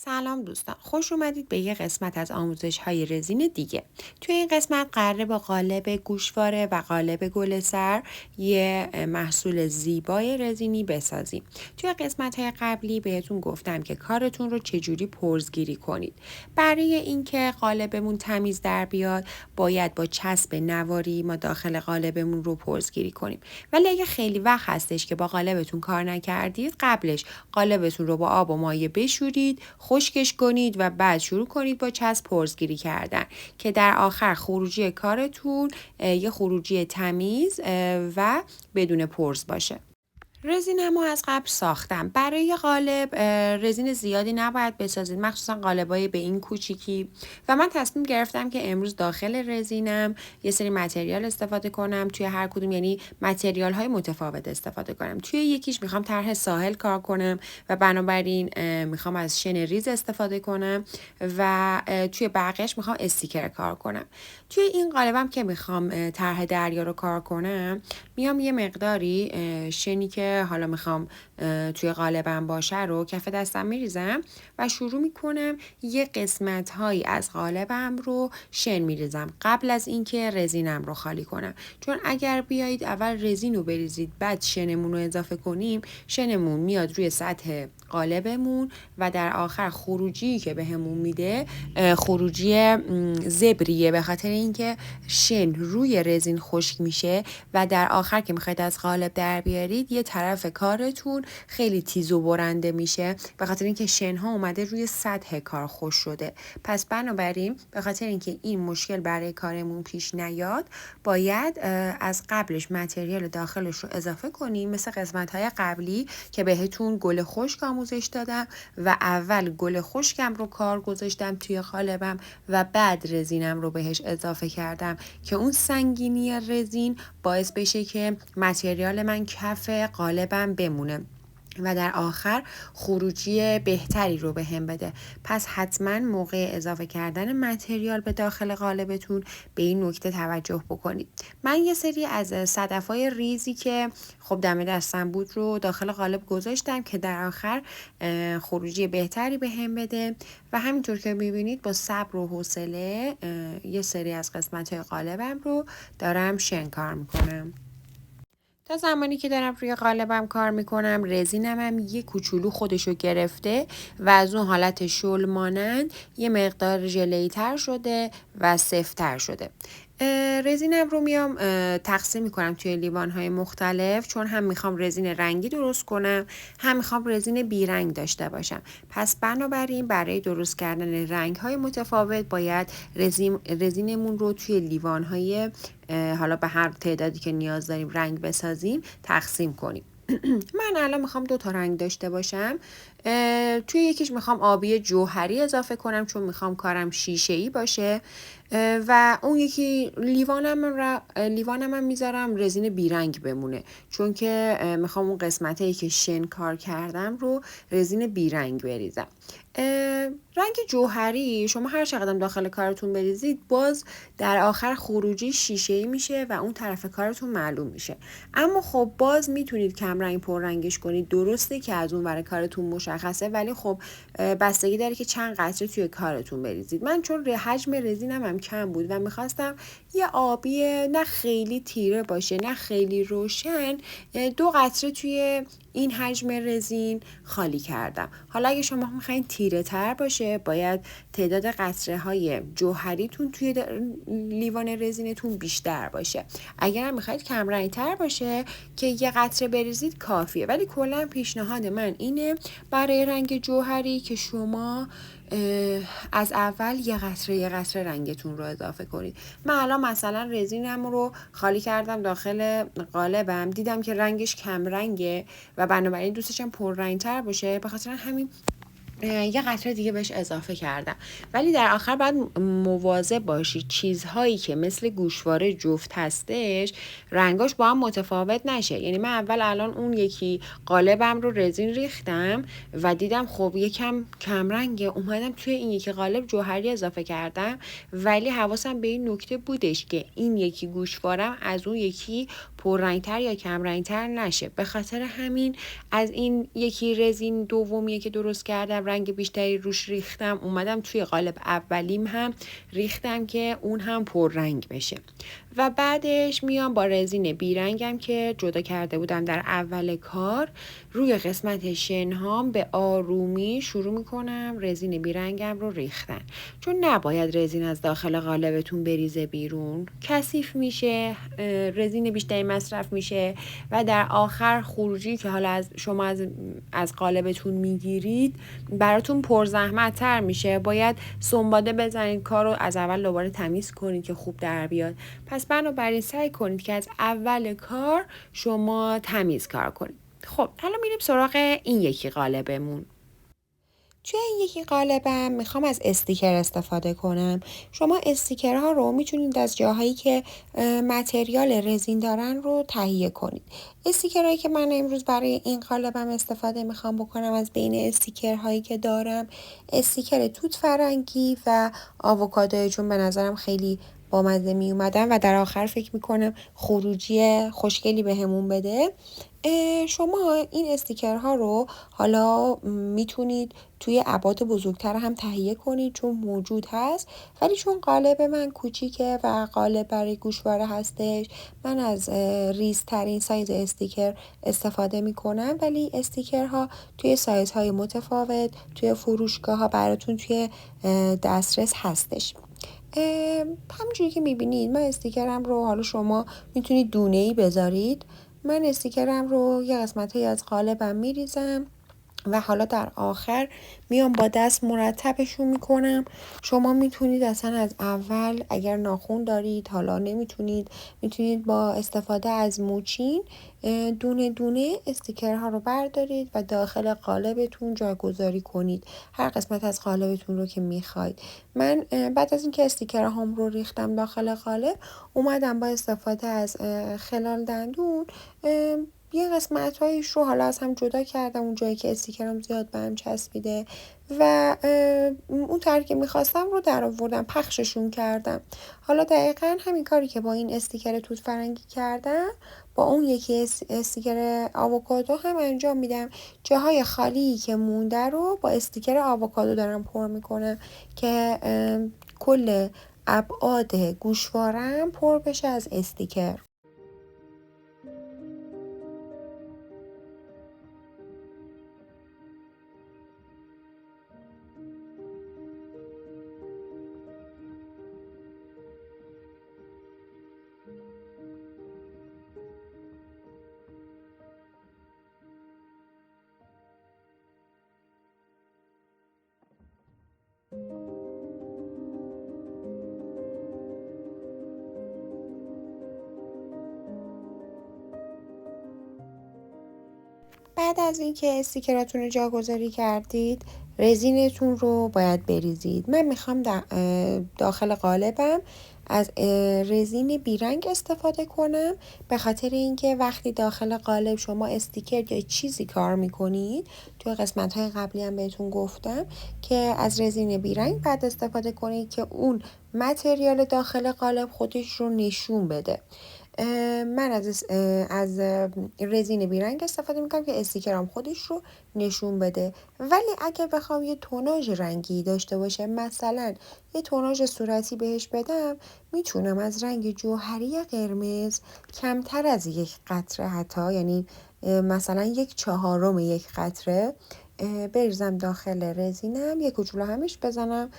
سلام دوستان، خوش اومدید به یه قسمت از آموزش های رزین دیگه. توی این قسمت قراره با قالب گوشواره و قالب گل سر یه محصول زیبای رزینی بسازیم. توی قسمت های قبلی بهتون گفتم که کارتون رو چجوری پرزگیری کنید. برای اینکه قالبمون تمیز در بیاد باید با چسب نواری ما داخل قالبمون رو پرزگیری کنیم. ولی اگه خیلی وقت هستش که با قالبتون کار نکردید، قبلش قالبتون رو با آب و مایع بشورید، خشکش کنید و بعد شروع کنید با چسب پرزگیری کردن که در آخر خروجی کارتون یه خروجی تمیز و بدون پرز باشه. رزینمو از قبل ساختم. برای قالب رزین زیادی نباید بسازید، مخصوصا قالبای به این کوچیکی، و من تصمیم گرفتم که امروز داخل رزینم یه سری متریال استفاده کنم. توی هر کدوم یعنی متریال های متفاوت استفاده کنم. توی یکیش میخوام طرح ساحل کار کنم و بنابراین میخوام از شن ریز استفاده کنم و توی بقیهش میخوام استیکر کار کنم. توی این قالبم که میخوام طرح دریا رو کار کنم، میام یه مقداری شنی که حالا میخوام توی قالبم باشه رو کف دستم میریزم و شروع میکنم یه قسمت هایی از قالبم رو شن میریزم قبل از اینکه رزینم رو خالی کنم. چون اگر بیایید اول رزین رو بریزید بعد شنمون رو اضافه کنیم، شنمون میاد روی سطح قالبمون و در آخر خروجی که بهمون میده خروجی زبریه، به خاطر اینکه شن روی رزین خشک میشه و در آخر که میخواید از قالب در بیارید یه طرف کارتون خیلی تیز و برنده میشه، به خاطر اینکه شن ها اومده روی سطح کار خشک شده. پس بنابراین به خاطر اینکه این مشکل برای کارمون پیش نیاد باید از قبلش متریال داخلش رو اضافه کنیم، مثل قسمت های قبلی که بهتون گل خشک آموزش دادم و اول گل خشکم رو کار گذاشتم توی قالبم و بعد رزینم رو بهش اضافه کردم که اون سنگینی رزین باعث بشه که متریال من کف قالبم بمونه و در آخر خروجی بهتری رو بهم بده. پس حتما موقع اضافه کردن متریال به داخل قالبتون به این نکته توجه بکنید. من یه سری از صدفای ریزی که خب دم دستم بود رو داخل قالب گذاشتم که در آخر خروجی بهتری بهم بده و همینطور که میبینید با صبر و حوصله یه سری از قسمت‌های قالبم رو دارم شن کار میکنم. تا زمانی که دارم روی قالبم کار میکنم رزینم هم یه کوچولو خودشو گرفته و از اون حالت شل مانند یه مقدار ژله‌ای تر شده و سفت‌تر شده. رزینم رو میام تقسیم میکنم توی لیوان‌های مختلف، چون هم میخوام رزین رنگی درست کنم هم میخوام رزین بیرنگ داشته باشم. پس بنابراین برای درست کردن رنگ‌های متفاوت باید رزینمون رو توی لیوان‌های حالا به هر تعدادی که نیاز داریم رنگ بسازیم تقسیم کنیم. من الان میخوام 2 تا رنگ داشته باشم. توی یکیش میخوام آبی جوهری اضافه کنم چون میخوام کارم شیشه‌ای باشه و اون یکی لیوانم هم میذارم رزین بیرنگ بمونه، چون که میخوام اون قسمتایی که شن کار کردم رو رزین بیرنگ بریزم. رنگ جوهری شما هر چقدر داخل کارتون بریزید باز در آخر خروجی شیشه‌ای میشه و اون طرف کارتون معلوم میشه. اما خب باز میتونید کم رنگ پر رنگش کنید، درسته که از اون ور کارتون مشخصه ولی خب بستگی داره که چند قطره توی کارتون بریزید. من چون حجم رزینم هم کم بود و میخواستم یه آبی نه خیلی تیره باشه نه خیلی روشن، 2 قطره توی این حجم رزین خالی کردم. حالا اگه شما میخواین تیره تر باشه باید تعداد قطره های جوهریتون توی لیوان رزینتون بیشتر باشه. اگر هم میخواید کم رنگ تر باشه که 1 قطره بریزید کافیه، ولی کلا پیشنهاد من اینه برای رنگ جوهری که شما از اول 1 قطره رنگتون رو اضافه کنید. من الان مثلا رزینم رو خالی کردم داخل قالبم، دیدم که رنگش کم رنگه و بنابراین دوستشم پر رنگ تر باشه، به خاطر همین 1 قطره دیگه بهش اضافه کردم. ولی در آخر باید مواظب باشید چیزهایی که مثل گوشواره جفت هستش رنگاش با هم متفاوت نشه. یعنی من الان اون یکی قالبم رو رزین ریختم و دیدم خب یکم کم رنگه، اومدم توی این یکی قالب جوهری اضافه کردم، ولی حواسم به این نکته بودش که این یکی گوشوارم از اون یکی پررنگتر یا کم رنگتر نشه. به خاطر همین از این یکی رزین دومیه که درست کردم رنگ بیشتری روش ریختم، اومدم توی قالب اولیم هم ریختم که اون هم پررنگ بشه. و بعدش میام با رزین بیرنگم که جدا کرده بودم در اول کار روی قسمت شنهام به آرومی شروع میکنم رزین بیرنگم رو ریختن، چون نباید رزین از داخل قالبتون بریزه بیرون، کثیف میشه، رزین بیشتری مصرف میشه و در آخر خروجی که حالا شما از قالبتون میگیرید براتون پرزحمت تر میشه. باید سنباده بزنید، کار رو از اول دوباره تمیز کنید که خوب در بیاد. پس بنابراین سعی کنید که از اول کار شما تمیز کار کنید. خب الان میریم سراغ این یکی قالبمون. توی این یکی قالبم میخوام از استیکر استفاده کنم. شما استیکرها رو میتونید از جاهایی که متریال رزین دارن رو تهیه کنید. استیکرهایی که من امروز برای این قالبم استفاده میخوام بکنم از بین استیکرهایی که دارم استیکر توت فرنگی و آووکادو، چون به نظرم خیلی بامزه می اومدن و در آخر فکر میکنم خروجی خوشگلی بهمون بده. شما این استیکرها رو حالا میتونید توی ابعاد بزرگتر هم تهیه کنید چون موجود هست، ولی چون قالب من کوچیکه و قالب برای گوشواره هستش من از ریزترین سایز استیکر استفاده میکنم، ولی استیکرها توی سایزهای متفاوت توی فروشگاه ها براتون توی دسترس هستش. همونجوری که میبینید من استیکرم رو، حالا شما میتونید دونه‌ای بذارید، من استیکرم رو یه قسمت‌هایی از قالبم میریزم و حالا در آخر میام با دست مرتبشون میکنم. شما میتونید اصلا از اول اگر ناخن دارید، حالا نمیتونید، میتونید با استفاده از موچین دونه دونه استیکرها رو بردارید و داخل قالبتون جاگذاری کنید، هر قسمت از قالبتون رو که میخواید. من بعد از اینکه استیکرهام رو ریختم داخل قالب اومدم با استفاده از خلال دندون یه قسمت هایش رو حالا از هم جدا کردم، اون جایی که استیکرم زیاد به هم چسبیده و اون طرحی که میخواستم رو در آوردم، پخششون کردم. حالا دقیقا همین کاری که با این استیکر توت فرنگی کردم با اون یکی استیکر آووکادو هم انجام میدم. جاهای خالی که مونده رو با استیکر آووکادو دارم پر میکنم که کل ابعاد گوشوارم پر بشه از استیکر. بعد از اینکه استیکراتون رو جاگذاری کردید رزینتون رو باید بریزید. من میخوام داخل قالبم از رزین بیرنگ استفاده کنم، به خاطر اینکه وقتی داخل قالب شما استیکر یا چیزی کار میکنید، توی قسمت های قبلی هم بهتون گفتم که از رزین بیرنگ بعد استفاده کنید که اون متریال داخل قالب خودش رو نشون بده. من از رزین بیرنگ استفاده میکنم که استیکرام خودش رو نشون بده، ولی اگه بخوام یه توناژ رنگی داشته باشه، مثلا یه توناژ صورتی بهش بدم، میتونم از رنگ جوهری قرمز کمتر از یک قطره، حتی یعنی مثلا 1/4 یک قطره بریزم داخل رزینم، یه کوچولو همش بزنم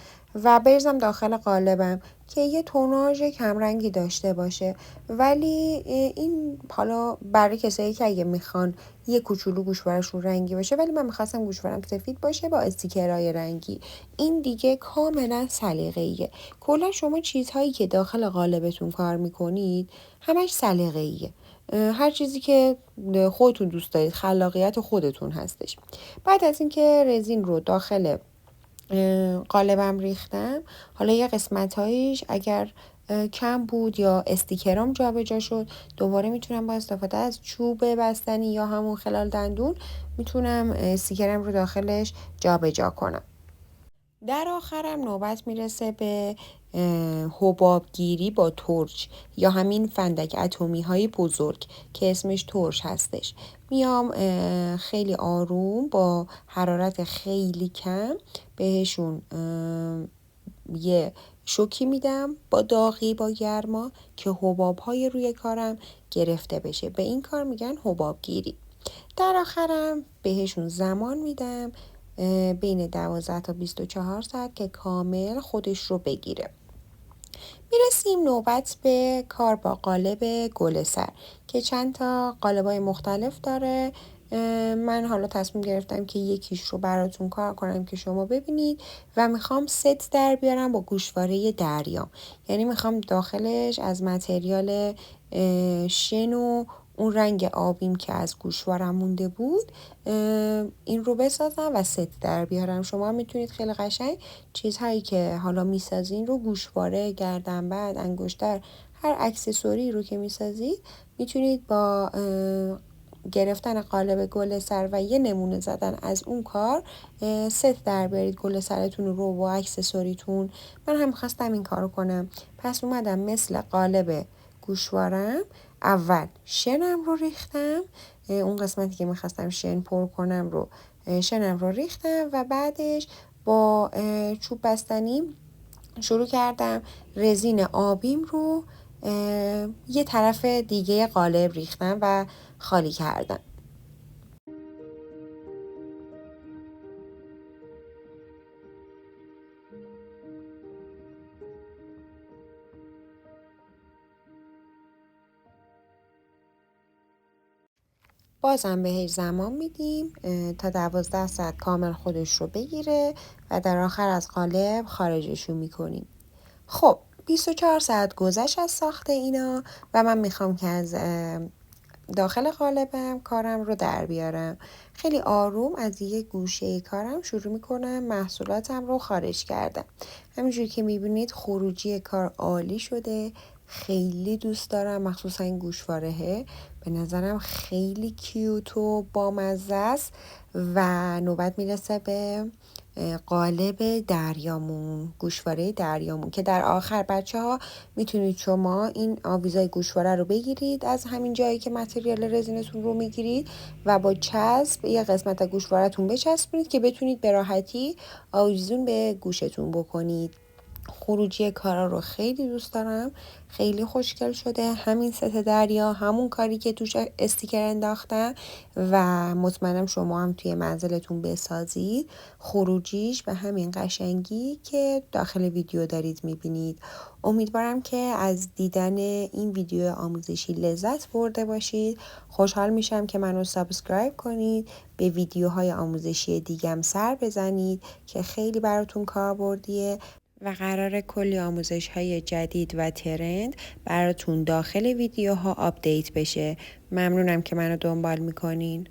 و بریزم داخل قالبم که یه توناژ کمرنگی داشته باشه. ولی این حالا برای کسایی که اگه میخوان یه کوچولو گوشوارشون رنگی باشه، ولی من میخواستم گوشوارم سفید باشه با استیکرهای رنگی، این دیگه کاملا سلیقه‌ایه. کلا شما چیزهایی که داخل قالبتون کار میکنید همش سلیقه‌ایه، هر چیزی که خودتون دوست دارید، خلاقیت خودتون هستش. بعد از اینکه رزین رو داخل قالبم ریختم، حالا یه قسمت‌هایش اگر کم بود یا استیکرام جابجا شد، دوباره میتونم با استفاده از چوب بستنی یا همون خلال دندون میتونم استیکرم رو داخلش جابجا کنم. در آخرم نوبت میرسه به حبابگیری با ترش یا همین فندک اتمی های بزرگ که اسمش ترش هستش. میام خیلی آروم با حرارت خیلی کم بهشون یه شوکی میدم با داغی با گرما که حباب های روی کارم گرفته بشه. به این کار میگن حبابگیری. در آخرم بهشون زمان میدم بین 12 تا 24 ساعت که کامل خودش رو بگیره. میرسیم نوبت به کار با قالب گل سر که چند تا قالبای مختلف داره. من حالا تصمیم گرفتم که یکیش رو براتون کار کنم که شما ببینید و میخوام ست در بیارم با گوشواره دریام. یعنی میخوام داخلش از متریال شن و اون رنگ آبیم که از گوشوارم مونده بود این رو بسازم و ست در بیارم. شما میتونید خیلی قشنگ چیزهایی که حالا میسازین رو گوشواره، گردنبند، انگشتر، هر اکسسوری رو که میسازید میتونید با گرفتن قالب گل سر و یه نمونه زدن از اون کار ست در بیارید گل سرتون رو با اکسسوریتون. من هم خواستم این کارو کنم، پس اومدم مثل قالب گوشوارم اول شنم رو ریختم، اون قسمتی که میخواستم شن پر کنم رو شنم رو ریختم و بعدش با چوب بستنی شروع کردم رزین آبیم رو یه طرف دیگه قالب ریختم و خالی کردم. بازم بهش زمان میدیم تا 12 ساعت کامل خودش رو بگیره و در آخر از قالب خارجشون میکنیم. خب 24 ساعت گذشت از ساخت اینا و من میخوام که از داخل قالبم کارم رو در بیارم. خیلی آروم از یه گوشه کارم شروع میکنم محصولاتم رو خارج کردم. همینجوری که میبینید خروجی کار عالی شده. خیلی دوست دارم، مخصوصا این گوشوارهه به نظرم خیلی کیوت و بامزه است. و نوبت میرسه به قالب دریامون، گوشواره دریامون که در آخر بچه ها میتونید شما این آویزای گوشواره رو بگیرید از همین جایی که متریال رزینتون رو میگیرید و با چسب یه قسمت از گوشوارتون بچسبونید که بتونید به راحتی آویزون به گوشتون بکنید. خروجی کارا رو خیلی دوست دارم، خیلی خوشگل شده. همین ست دریا همون کاری که توش استیکر انداختم و مطمئنم شما هم توی منزلتون بسازید خروجیش به همین قشنگی که داخل ویدیو دارید میبینید. امیدوارم که از دیدن این ویدیو آموزشی لذت برده باشید. خوشحال میشم که منو سابسکرایب کنید، به ویدیوهای آموزشی دیگم سر بزنید که خیلی براتون کاربردیه و قرار کلی آموزش های جدید و ترند براتون داخل ویدیوها آپدیت بشه. ممنونم که منو دنبال میکنین.